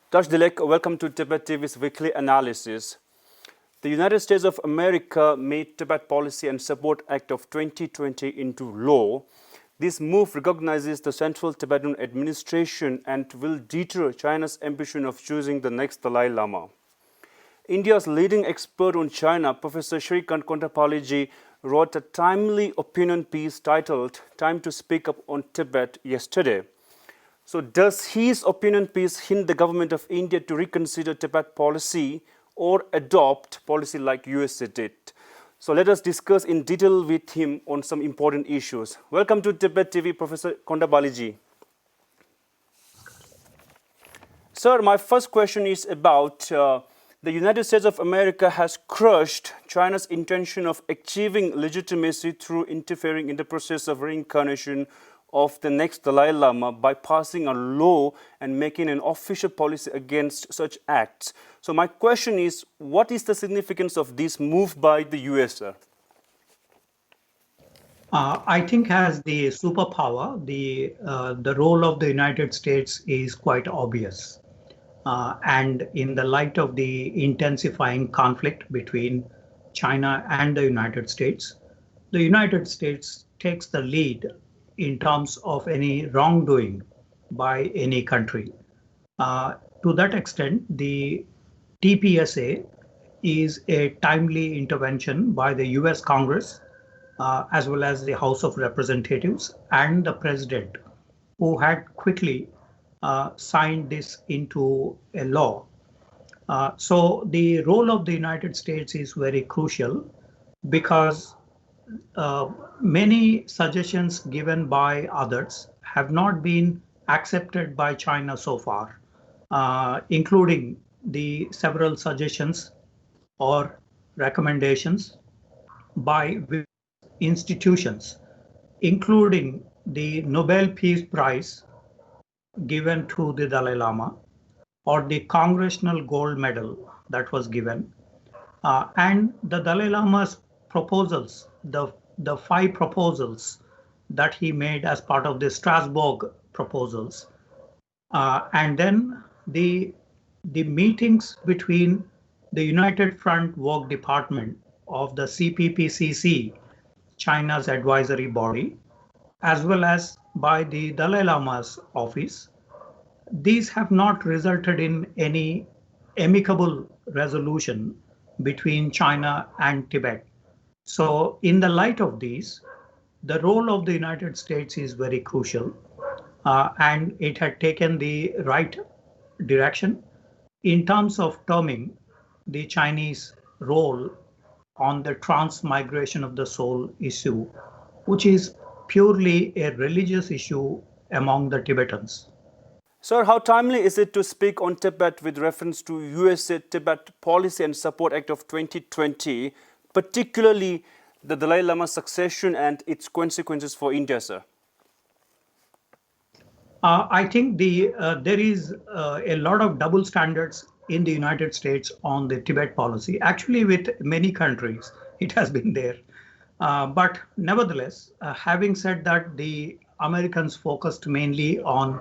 Taj Dilek, welcome to Tibet TV's weekly analysis. The United States of America made Tibet Policy and Support Act of 2020 into law. This move recognizes the Central Tibetan Administration and will deter China's ambition of choosing the next Dalai Lama. India's leading expert on China, Professor Shrikant Kontapaliji, wrote a timely opinion piece titled Time to Speak Up on Tibet yesterday. So does his opinion piece hint the government of India to reconsider Tibet policy or adopt policy like USA did? So let us discuss in detail with him on some important issues. Welcome to Tibet TV, Professor Kondabaliji. Sir, my first question is about the United States of America has crushed China's intention of achieving legitimacy through interfering in the process of reincarnation of the next Dalai Lama by passing a law and making an official policy against such acts. So my question is, what is the significance of this move by the US, sir? I think as the superpower, the role of the United States is quite obvious. And in the light of the intensifying conflict between China and the United States takes the lead in terms of any wrongdoing by any country. To that extent, the TPSA is a timely intervention by the US Congress, as well as the House of Representatives and the President, who had quickly signed this into a law. So the role of the United States is very crucial because many suggestions given by others have not been accepted by China so far, including the several suggestions or recommendations by institutions, including the Nobel Peace Prize given to the Dalai Lama, or the Congressional Gold Medal that was given, and the Dalai Lama's proposals, the 5 proposals that he made as part of the Strasbourg proposals, and then the meetings between the United Front Work Department of the CPPCC, China's advisory body, as well as by the Dalai Lama's office. These have not resulted in any amicable resolution between China and Tibet. So in the light of these, the role of the United States is very crucial, and it had taken the right direction in terms of terming the Chinese role on the transmigration of the soul issue, which is purely a religious issue among the Tibetans. Sir, how timely is it to speak on Tibet with reference to USA Tibet Policy and Support Act of 2020, particularly the Dalai Lama succession and its consequences for India, sir? I think there is a lot of double standards in the United States on the Tibet policy. Actually, with many countries, it has been there. But nevertheless, having said that, the Americans focused mainly on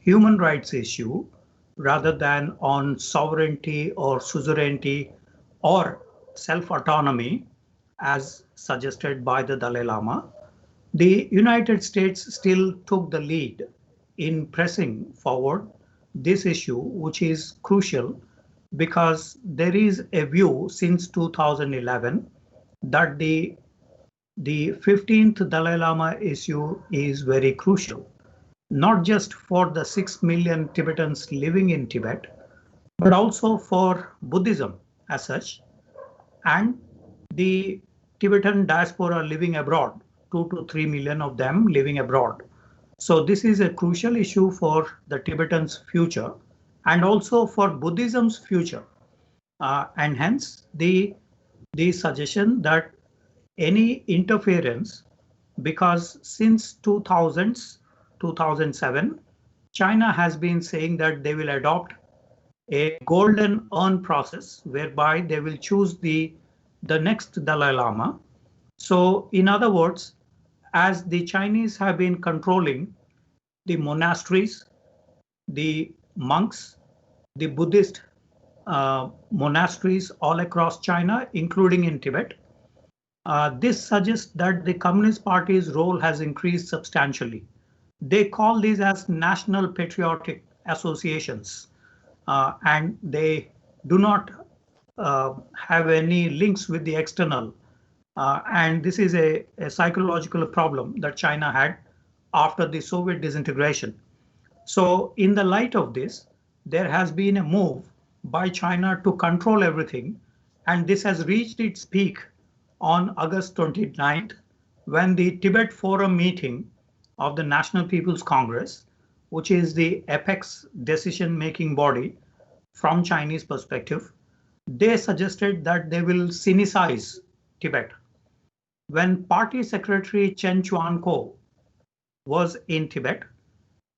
human rights issue rather than on sovereignty or suzerainty or self-autonomy as suggested by the Dalai Lama. The United States still took the lead in pressing forward this issue, which is crucial because there is a view since 2011 that the 15th Dalai Lama issue is very crucial, not just for the 6 million Tibetans living in Tibet, but also for Buddhism as such, and the Tibetan diaspora living abroad, 2 to 3 million of them living abroad. So this is a crucial issue for the Tibetans' future and also for Buddhism's future. And hence the suggestion that any interference, because since 2007, China has been saying that they will adopt a golden urn process whereby they will choose the next Dalai Lama. So in other words, as the Chinese have been controlling the monasteries, the monks, the Buddhist monasteries all across China, including in Tibet. This suggests that the Communist Party's role has increased substantially. They call these as national patriotic associations, and they do not have any links with the external. And this is a psychological problem that China had after the Soviet disintegration. So in the light of this, there has been a move by China to control everything, and this has reached its peak on August 29th, when the Tibet Forum meeting of the National People's Congress, which is the apex decision-making body from Chinese perspective, they suggested that they will Sinicize Tibet. When Party Secretary Chen Chuan-ko was in Tibet,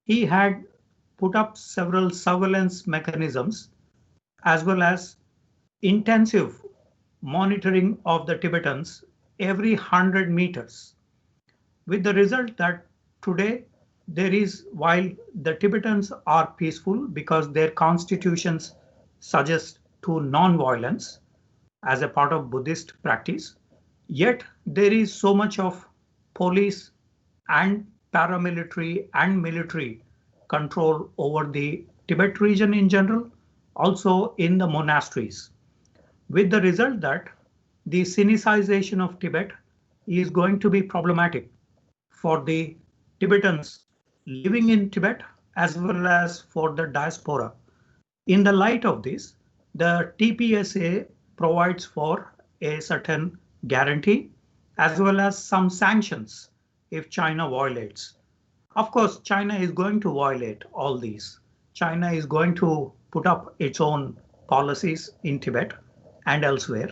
he had put up several surveillance mechanisms as well as intensive monitoring of the Tibetans every 100 meters, with the result that today there is, while the Tibetans are peaceful because their constitutions suggest to non-violence as a part of Buddhist practice, yet there is so much of police and paramilitary and military control over the Tibet region in general, also in the monasteries, with the result that the Sinicization of Tibet is going to be problematic for the Tibetans living in Tibet as well as for the diaspora. In the light of this, the TPSA provides for a certain guarantee as well as some sanctions if China violates. Of course, China is going to violate all these. China is going to put up its own policies in Tibet and elsewhere.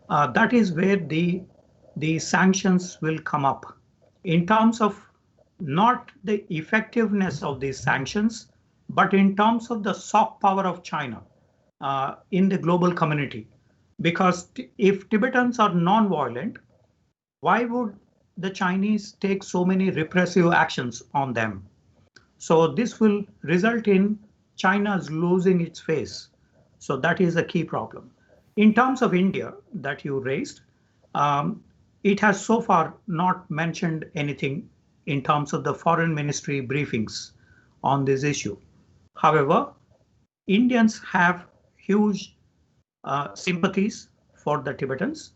That is where the sanctions will come up. In terms of not the effectiveness of these sanctions, but in terms of the soft power of China in the global community. Because if Tibetans are non-violent, why would the Chinese take so many repressive actions on them? So this will result in China's losing its face. So that is a key problem. In terms of India that you raised, it has so far not mentioned anything in terms of the foreign ministry briefings on this issue. However, Indians have huge sympathies for the Tibetans.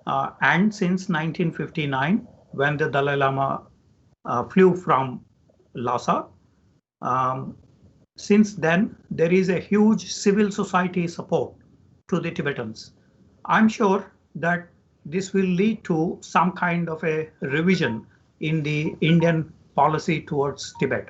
And since 1959, when the Dalai Lama flew from Lhasa, since then, there is a huge civil society support to the Tibetans. I'm sure that this will lead to some kind of a revision in the Indian policy towards Tibet.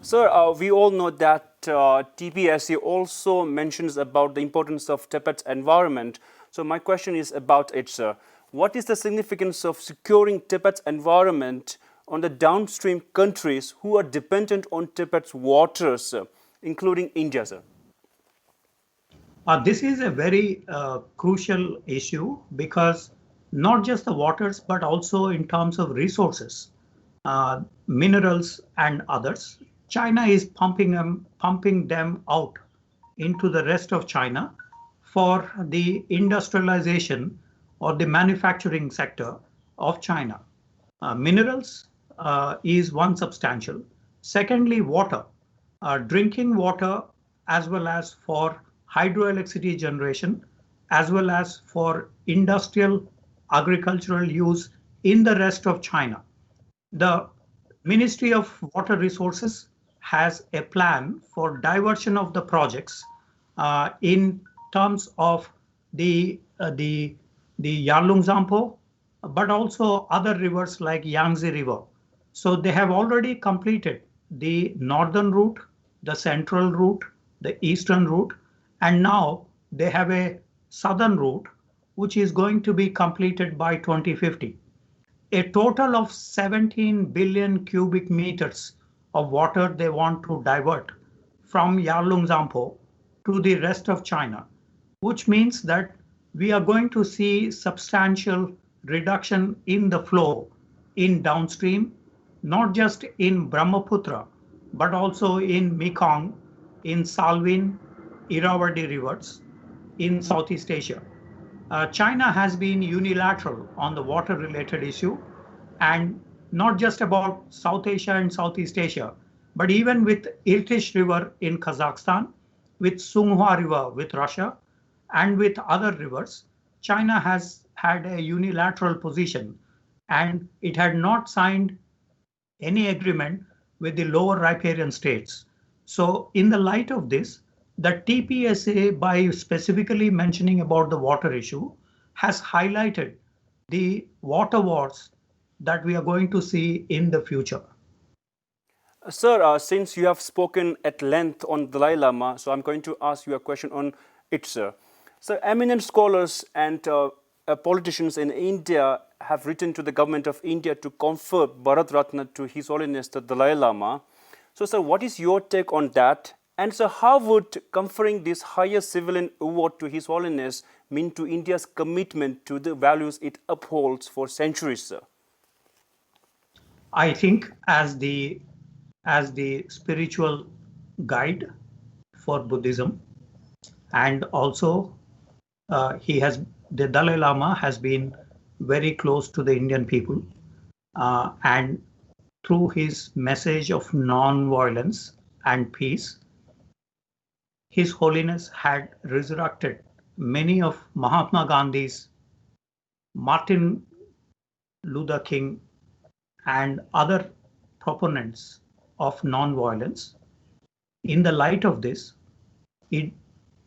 Sir, we all know that TPSA also mentions about the importance of Tibet's environment. So my question is about it, sir. What is the significance of securing Tibet's environment on the downstream countries who are dependent on Tibet's waters, sir, including India, sir? This is a very crucial issue because not just the waters, but also in terms of resources, minerals and others. China is pumping them out into the rest of China for the industrialization or the manufacturing sector of China. Minerals is one substantial. Secondly, water, drinking water as well as for hydroelectricity generation, as well as for industrial agricultural use in the rest of China. The Ministry of Water Resources has a plan for diversion of the projects in terms of the Yarlung Zampo, but also other rivers like Yangtze River. So they have already completed the northern route, the central route, the eastern route, and now they have a southern route, which is going to be completed by 2050. A total of 17 billion cubic meters of water they want to divert from Yarlung Zampo to the rest of China, which means that we are going to see substantial reduction in the flow in downstream, not just in Brahmaputra, but also in Mekong, in Salween, Irrawaddy rivers in Southeast Asia. China has been unilateral on the water related issue, and not just about South Asia and Southeast Asia, but even with Irtysh River in Kazakhstan, with Songhua River with Russia, and with other rivers, China has had a unilateral position, and it had not signed any agreement with the lower riparian states. So in the light of this, the TPSA, by specifically mentioning about the water issue, has highlighted the water wars that we are going to see in the future. Sir, since you have spoken at length on Dalai Lama, so I'm going to ask you a question on it, sir. So, eminent scholars and politicians in India have written to the government of India to confer Bharat Ratna to His Holiness the Dalai Lama. So, sir, what is your take on that? And so, how would conferring this highest civilian award to His Holiness mean to India's commitment to the values it upholds for centuries, sir? I think as the spiritual guide for Buddhism, and also the Dalai Lama has been very close to the Indian people, and through his message of non-violence and peace, His Holiness had resurrected many of Mahatma Gandhi's, Martin Luther King, and other proponents of non-violence. In the light of this, it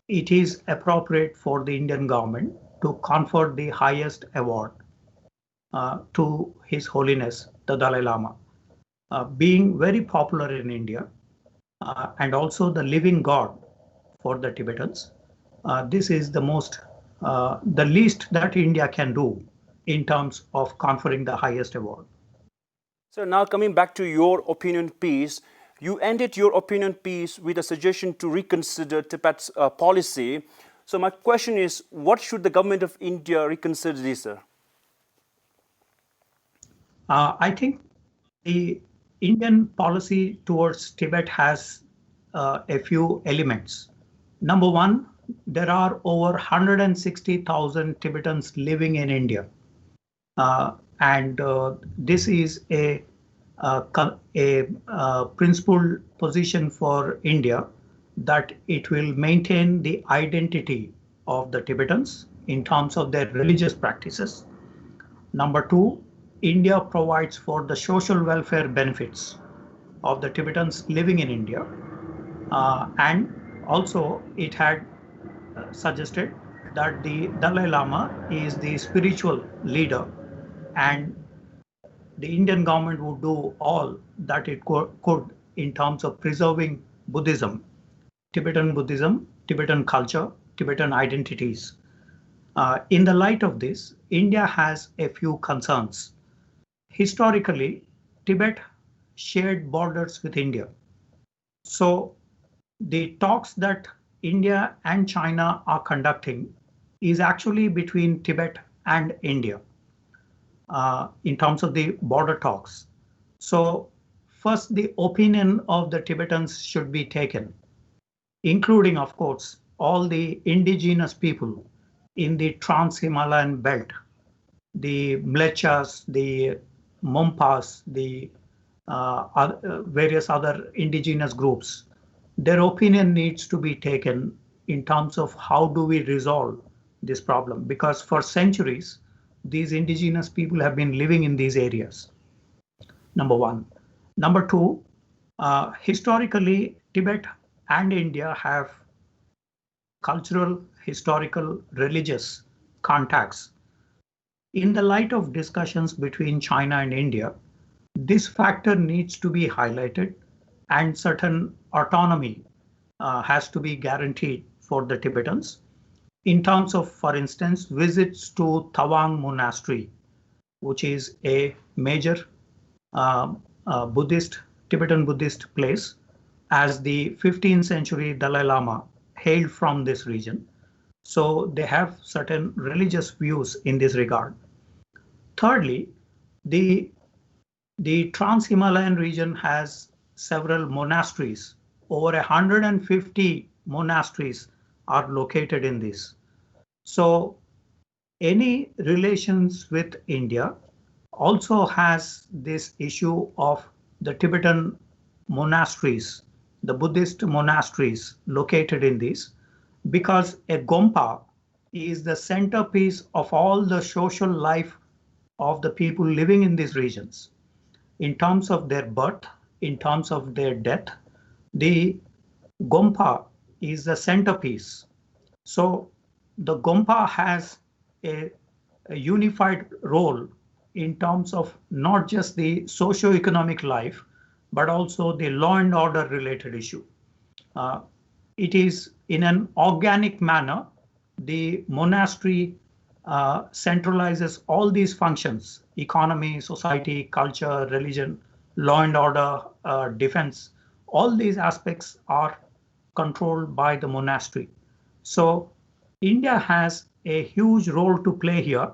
is appropriate for the Indian government to confer the highest award to His Holiness the Dalai Lama. Being very popular in India and also the living God for the Tibetans, this is the least that India can do in terms of conferring the highest award. So now coming back to your opinion piece, you ended your opinion piece with a suggestion to reconsider Tibet's policy. So my question is, what should the government of India reconsider this, sir? I think the Indian policy towards Tibet has a few elements. Number one, there are over 160,000 Tibetans living in India. And this is a principled position for India, that it will maintain the identity of the Tibetans in terms of their religious practices. Number two, India provides for the social welfare benefits of the Tibetans living in India. And also it had suggested that the Dalai Lama is the spiritual leader, and the Indian government would do all that it could in terms of preserving Buddhism, Tibetan culture, Tibetan identities. In the light of this, India has a few concerns. Historically, Tibet shared borders with India. So the talks that India and China are conducting is actually between Tibet and India in terms of the border talks. So first, the opinion of the Tibetans should be taken, including, of course, all the indigenous people in the Trans-Himalayan belt, the Mlechas, the Mompas, the various other indigenous groups. Their opinion needs to be taken in terms of how do we resolve this problem, because for centuries, these indigenous people have been living in these areas. Number one. Number two, historically, Tibet and India have cultural, historical, religious contacts. In the light of discussions between China and India, this factor needs to be highlighted, and certain autonomy has to be guaranteed for the Tibetans in terms of, for instance, visits to Tawang Monastery, which is a major Tibetan Buddhist place, as the 15th century Dalai Lama hailed from this region. So they have certain religious views in this regard. Thirdly, the Trans-Himalayan region has several monasteries, over 150 monasteries are located in this. So any relations with India also has this issue of the Tibetan monasteries, the Buddhist monasteries located in this, because a Gompa is the centerpiece of all the social life of the people living in these regions. In terms of their birth, in terms of their death, the Gompa is the centerpiece. So the Gompa has a unified role in terms of not just the socio-economic life, but also the law and order related issue. Uh, it is in an organic manner, the monastery centralizes all these functions: economy, society, culture, religion, law and order, defense. All these aspects are controlled by the monastery. So India has a huge role to play here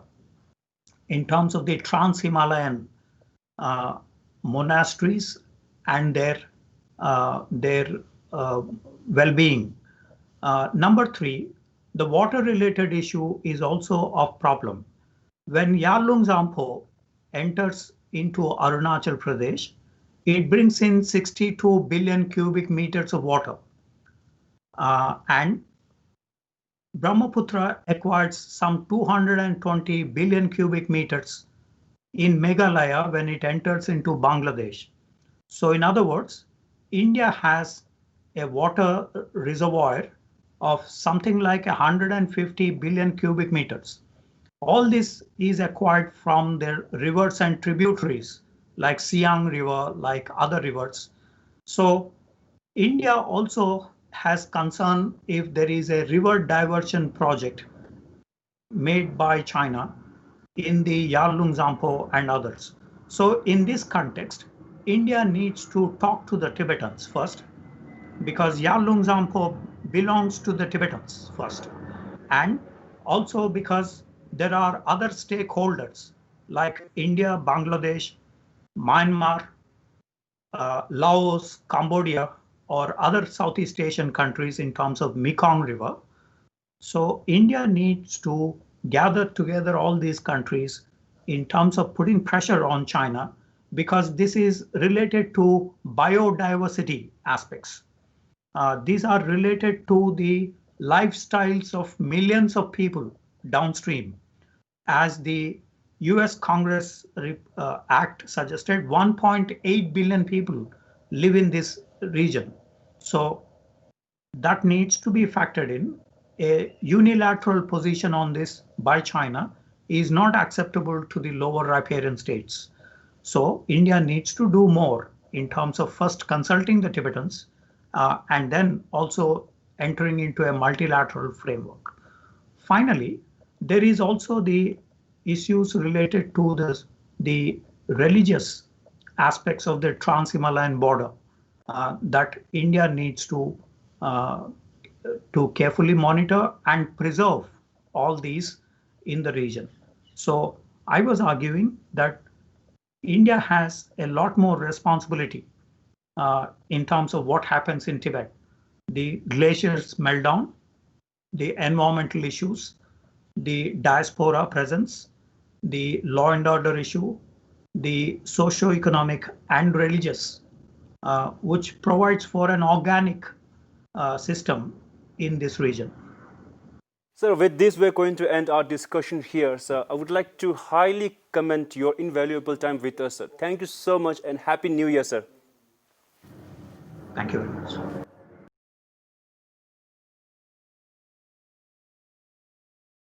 in terms of the Trans-Himalayan uh, monasteries and their well-being. Number three, the water-related issue is also a problem. When Yarlung Zampo enters into Arunachal Pradesh, it brings in 62 billion cubic meters of water. And Brahmaputra acquires some 220 billion cubic meters in Meghalaya when it enters into Bangladesh. So in other words, India has a water reservoir of something like 150 billion cubic meters. All this is acquired from their rivers and tributaries like Siang River, like other rivers. So India also has concern if there is a river diversion project made by China in the Yarlung Zampo and others. So in this context, India needs to talk to the Tibetans first, because Yarlung Zampo belongs to the Tibetans first, and also because there are other stakeholders like India, Bangladesh, Myanmar, Laos, Cambodia, or other Southeast Asian countries in terms of Mekong River. So India needs to gather together all these countries in terms of putting pressure on China, because this is related to biodiversity aspects. These are related to the lifestyles of millions of people downstream. As the US Congress Act suggested, 1.8 billion people live in this region. So that needs to be factored in. A unilateral position on this by China is not acceptable to the lower riparian states. So India needs to do more in terms of first consulting the Tibetans and then also entering into a multilateral framework. Finally, there is also the issues related to the religious aspects of the Trans-Himalayan border that India needs uh, to carefully monitor and preserve all these in the region. So I was arguing that India has a lot more responsibility in terms of what happens in Tibet. The glaciers melt down, the environmental issues, the diaspora presence, the law and order issue, the socio-economic and religious, which provides for an organic system in this region. So with this, we're going to end our discussion here. So I would like to highly commend your invaluable time with us, sir. Thank you so much and Happy New Year, sir. Thank you very much.